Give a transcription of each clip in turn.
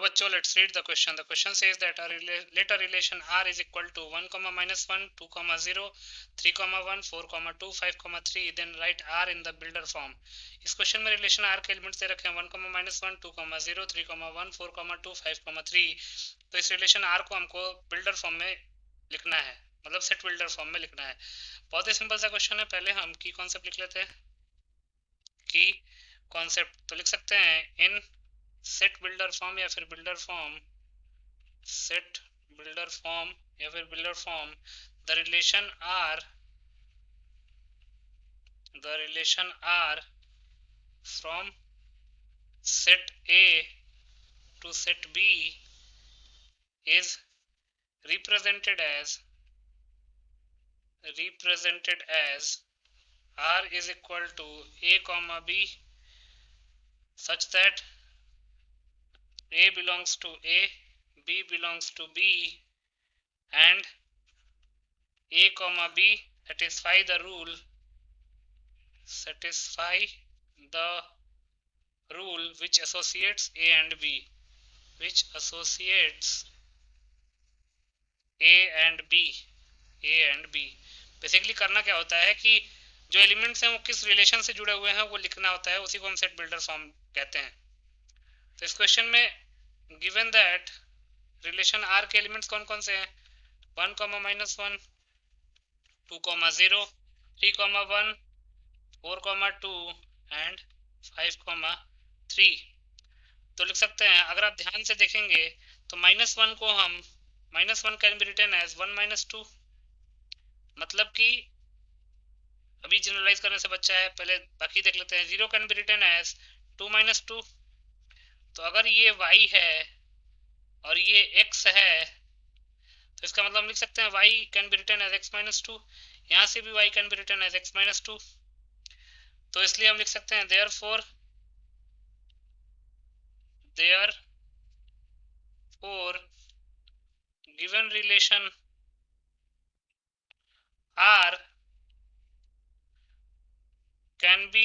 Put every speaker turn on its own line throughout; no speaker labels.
बच्चों, let's read the question. The question says that let a relation R is equal to 1, -1, 2, 0, 3, 1, 4, 2, 5, 3. Then write R in the builder form. इस question में relation R के elements they रखे हैं 1, -1, 2, 0, 3, 1, 4, 2, 5, 3. तो इस relation R को हमको बिल्डर फॉर्म में लिखना है, मतलब सेट बिल्डर फॉर्म में लिखना है. बहुत ही सिंपल सा क्वेश्चन है. पहले हम की कॉन्सेप्ट लिख लेते हैं. की कॉन्सेप्ट तो लिख सकते हैं इन सेट बिल्डर फॉर्म या फिर builder form, set builder form या फिर builder form, the relation are from set A to set B is represented as R is equal to A comma B such that A belongs to A, B belongs to B, and A comma B satisfy the rule which associates A and B, basically करना क्या होता है कि जो elements हैं वो किस relation से जुड़े हुए हैं वो लिखना होता है, उसी को हम सेट बिल्डर फॉर्म कहते हैं. तो इस क्वेश्चन में गिवन दैट रिलेशन आर के एलिमेंट्स कौन कौन से हैं 1, -1, 2, 0, 3, 1, 4, 2 एंड 5, 3. तो लिख सकते हैं, अगर आप ध्यान से देखेंगे तो -1 को हम -1 कैन बी रिटन एज 1 -2, मतलब कि अभी जनरलाइज करने से बच्चा है, पहले बाकी देख लेते हैं. 0 कैन बी रिटन एज 2 -2. तो अगर ये y है और ये x है तो इसका मतलब हम लिख सकते हैं y can be written as x -2. यहाँ से भी y can be written as x -2. तो इसलिए हम लिख सकते हैं therefore given relation R can be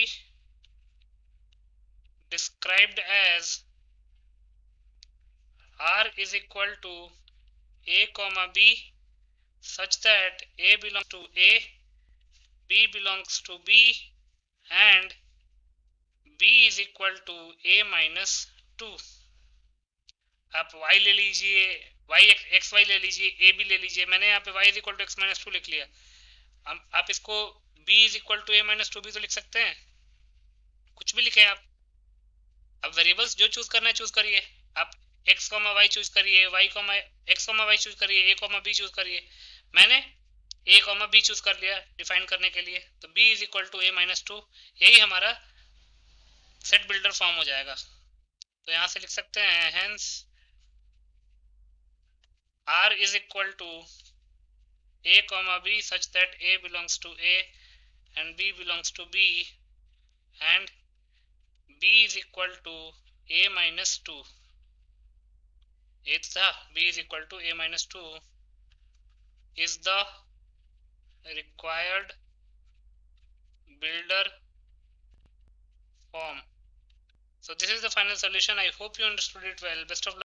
described as R is equal to A comma B such that A belongs to A, B belongs to B, and B is equal to A -2. आप y ले लीजिए, xy ले लीजिए, a भी ले लीजिए. मैंने यहाँ पे y is equal to x -2 लिख लिया. आप इसको b is equal to a -2 भी तो लिख सकते हैं, कुछ भी लिखे आप. अब वेरिएबल्स जो चूज करना है चूज करिए. आप x, y चूज करिए, x, y चूज करिए, a, b चूज करिए. मैंने a, b चूज कर लिया डिफाइन करने के लिए. तो b is equal to a -2, यही हमारा सेट बिल्डर फॉर्म हो जाएगा. तो यहाँ से लिख सकते हैं hence R is equal to A comma B such that A belongs to A and B belongs to B and B is equal to A -2. It's the B is equal to A -2 is the required builder form. So this is the final solution. I hope you understood it well. Best of luck.